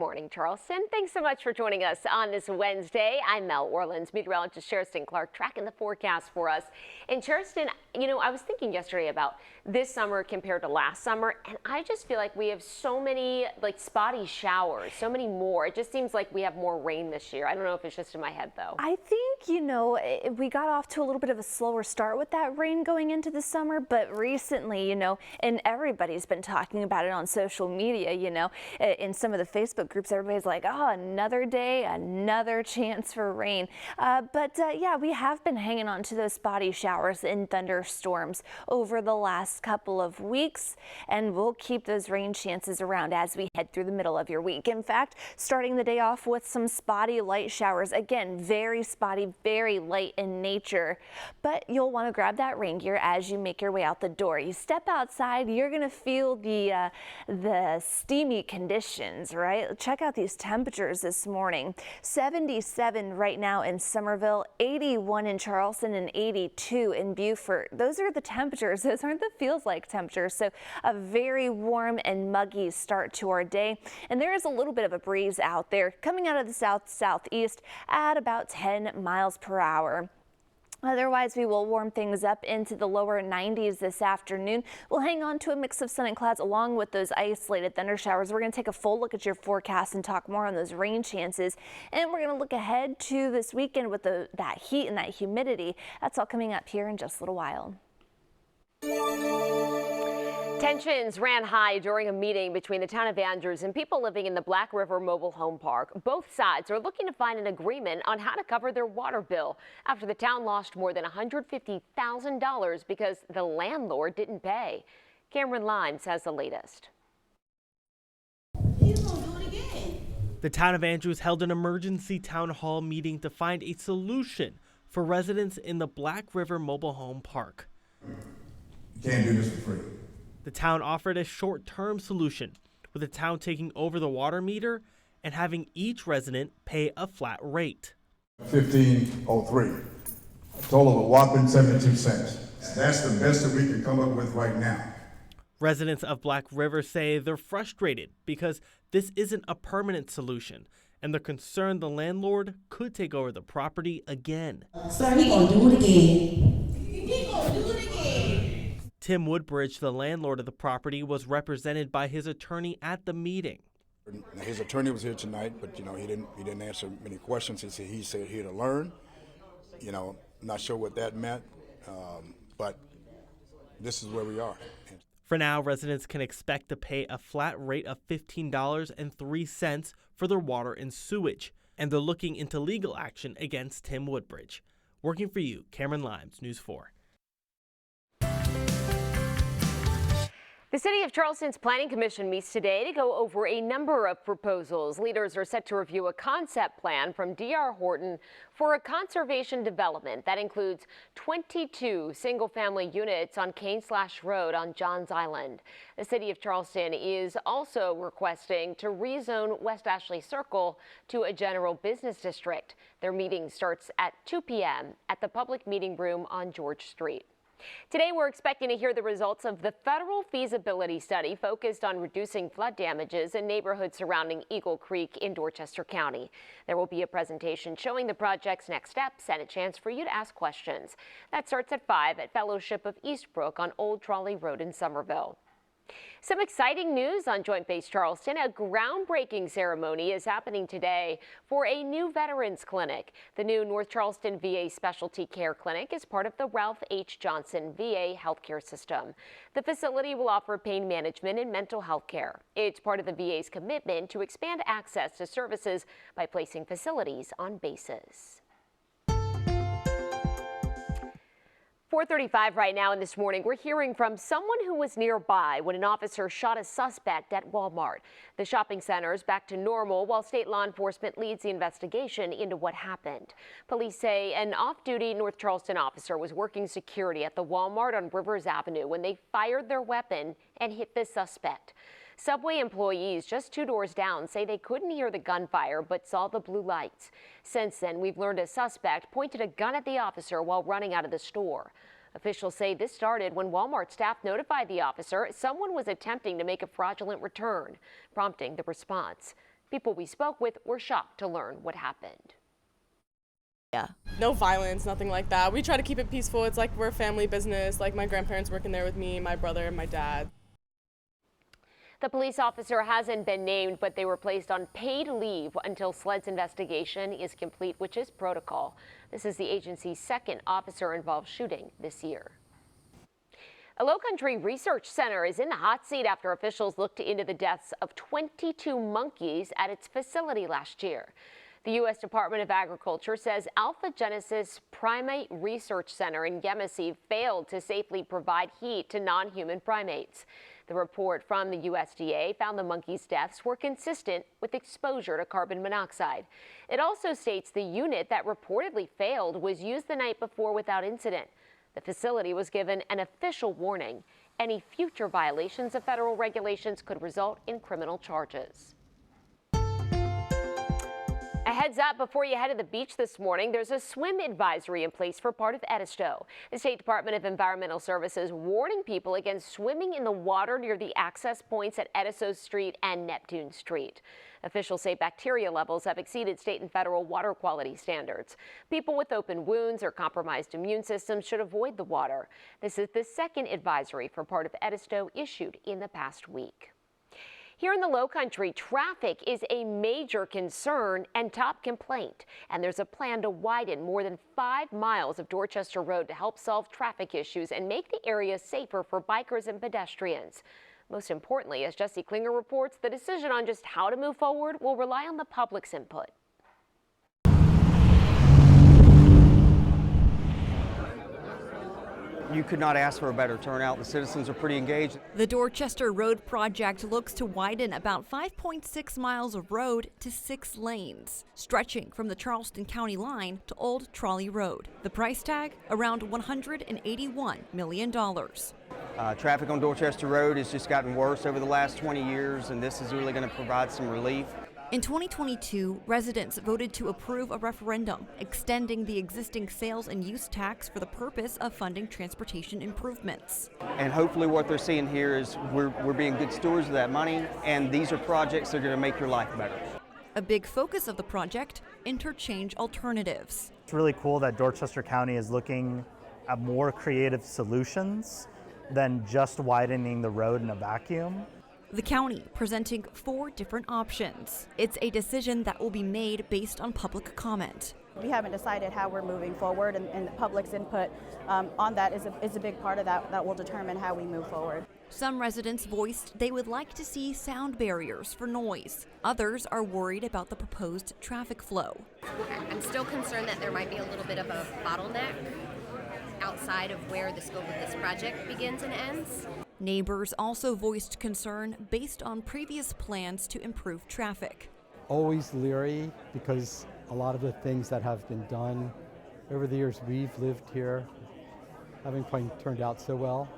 Morning, Charleston. Thanks so much for joining us on this Wednesday. I'm Mel Orleans, meteorologist Sheriston Clark tracking the forecast for us. In Sheriston, I was thinking yesterday about this summer compared to last summer, and I just feel like we have so many spotty showers, so many more. It just seems like we have more rain this year. I don't know if it's just in my head though. I think, we got off to a little bit of a slower start with that rain going into the summer, but recently, and everybody's been talking about it on social media, in some of the Facebook groups, everybody's like, oh, another day, another chance for rain. Yeah, we have been hanging on to those spotty showers and thunderstorms over the last couple of weeks, and we'll keep those rain chances around as we head through the middle of your week. In fact, starting the day off with some spotty light showers. Again, very spotty, very light in nature, but you'll want to grab that rain gear as you make your way out the door. You step outside, you're going to feel the steamy conditions, right? Check out these temperatures this morning. 77 right now in Somerville, 81 in Charleston, and 82 in Beaufort. Those are the temperatures. Those aren't the feels like temperatures. So a very warm and muggy start to our day. And there is a little bit of a breeze out there coming out of the southeast at about 10 miles per hour. Otherwise, we will warm things up into the lower 90s this afternoon. We'll hang on to a mix of sun and clouds along with those isolated thunder showers. We're going to take a full look at your forecast and talk more on those rain chances. And we're going to look ahead to this weekend with that heat and that humidity. That's all coming up here in just a little while. Tensions ran high during a meeting between the town of Andrews and people living in the Black River Mobile Home Park. Both sides are looking to find an agreement on how to cover their water bill after the town lost more than $150,000 because the landlord didn't pay. Cameron Limes has the latest. He's gonna do it again. The town of Andrews held an emergency town hall meeting to find a solution for residents in the Black River Mobile Home Park. You can't do this for free. The town offered a short-term solution, with the town taking over the water meter and having each resident pay a flat rate. $15.03, a total of a whopping 72 cents. That's the best that we can come up with right now. Residents of Black River say they're frustrated because this isn't a permanent solution, and they're concerned the landlord could take over the property again. Sir, he gonna do it again. He gonna do it again. Tim Woodbridge, the landlord of the property, was represented by his attorney at the meeting. His attorney was here tonight, but he didn't answer many questions. He said here to learn. Not sure what that meant, but this is where we are. For now, residents can expect to pay a flat rate of $15.03 for their water and sewage, and they're looking into legal action against Tim Woodbridge. Working for you, Cameron Limes, News 4. The City of Charleston's Planning Commission meets today to go over a number of proposals. Leaders are set to review a concept plan from D.R. Horton for a conservation development that includes 22 single-family units on Cane/Slash Road on Johns Island. The City of Charleston is also requesting to rezone West Ashley Circle to a general business district. Their meeting starts at 2 p.m. at the public meeting room on George Street. Today, we're expecting to hear the results of the federal feasibility study focused on reducing flood damages in neighborhoods surrounding Eagle Creek in Dorchester County. There will be a presentation showing the project's next steps and a chance for you to ask questions. That starts at 5 at Fellowship of Eastbrook on Old Trolley Road in Somerville. Some exciting news on Joint Base Charleston. A groundbreaking ceremony is happening today for a new veterans clinic. The new North Charleston VA Specialty Care Clinic is part of the Ralph H. Johnson VA healthcare system. The facility will offer pain management and mental health care. It's part of the VA's commitment to expand access to services by placing facilities on bases. 4:35 right now, and this morning we're hearing from someone who was nearby when an officer shot a suspect at Walmart. The shopping center is back to normal while state law enforcement leads the investigation into what happened. Police say an off-duty North Charleston officer was working security at the Walmart on Rivers Avenue when they fired their weapon and hit the suspect. Subway employees just 2 doors down say they couldn't hear the gunfire but saw the blue lights. Since then, we've learned a suspect pointed a gun at the officer while running out of the store. Officials say this started when Walmart staff notified the officer someone was attempting to make a fraudulent return, prompting the response. People we spoke with were shocked to learn what happened. Yeah. No violence, nothing like that. We try to keep it peaceful. It's like we're a family business. Like my grandparents working there with me, my brother, and my dad. The police officer hasn't been named, but they were placed on paid leave until SLED's investigation is complete, which is protocol. This is the agency's second officer-involved shooting this year. A Lowcountry Research Center is in the hot seat after officials looked into the deaths of 22 monkeys at its facility last year. The U.S. Department of Agriculture says Alpha Genesis Primate Research Center in Yemassee failed to safely provide heat to non-human primates. The report from the USDA found the monkeys' deaths were consistent with exposure to carbon monoxide. It also states the unit that reportedly failed was used the night before without incident. The facility was given an official warning. Any future violations of federal regulations could result in criminal charges. A heads up before you head to the beach this morning, there's a swim advisory in place for part of Edisto. The State Department of Environmental Services warning people against swimming in the water near the access points at Edisto Street and Neptune Street. Officials say bacteria levels have exceeded state and federal water quality standards. People with open wounds or compromised immune systems should avoid the water. This is the second advisory for part of Edisto issued in the past week. Here in the Lowcountry, traffic is a major concern and top complaint, and there's a plan to widen more than 5 miles of Dorchester Road to help solve traffic issues and make the area safer for bikers and pedestrians. Most importantly, as Jesse Klinger reports, the decision on just how to move forward will rely on the public's input. You could not ask for a better turnout. The citizens are pretty engaged. The Dorchester Road project looks to widen about 5.6 miles of road to 6 lanes, stretching from the Charleston County line to Old Trolley Road. The price tag, around $181 million. Traffic on Dorchester Road has just gotten worse over the last 20 years, and this is really going to provide some relief. In 2022, residents voted to approve a referendum extending the existing sales and use tax for the purpose of funding transportation improvements. And hopefully what they're seeing here is we're being good stewards of that money, and these are projects that are going to make your life better. A big focus of the project, interchange alternatives. It's really cool that Dorchester County is looking at more creative solutions than just widening the road in a vacuum. The county presenting 4 different options. It's a decision that will be made based on public comment. We haven't decided how we're moving forward, and the public's input on that is a big part of that will determine how we move forward. Some residents voiced they would like to see sound barriers for noise. Others are worried about the proposed traffic flow. I'm still concerned that there might be a little bit of a bottleneck outside of where the scope of this project begins and ends. Neighbors also voiced concern based on previous plans to improve traffic. Always leery because a lot of the things that have been done over the years we've lived here haven't quite turned out so well.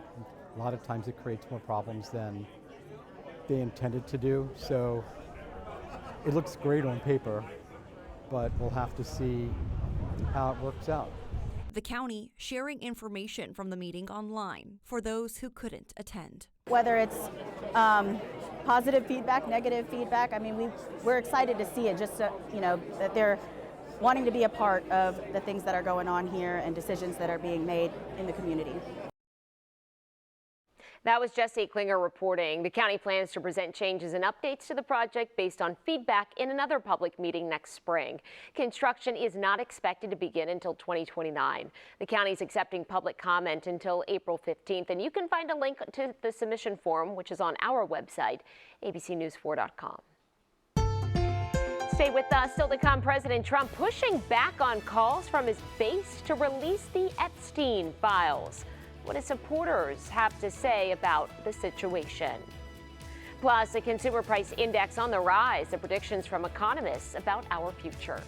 A lot of times it creates more problems than they intended to do. So it looks great on paper, but we'll have to see how it works out. The county sharing information from the meeting online for those who couldn't attend. Whether it's positive feedback, negative feedback, I mean, we're excited to see it, just so, that they're wanting to be a part of the things that are going on here and decisions that are being made in the community. That was Jesse Klinger reporting. The county plans to present changes and updates to the project based on feedback in another public meeting next spring. Construction is not expected to begin until 2029. The county is accepting public comment until April 15th, and you can find a link to the submission form, which is on our website, abcnews4.com. Stay with us. Still to come, President Trump pushing back on calls from his base to release the Epstein files. What do supporters have to say about the situation? Plus, the consumer price index on the rise, the predictions from economists about our future.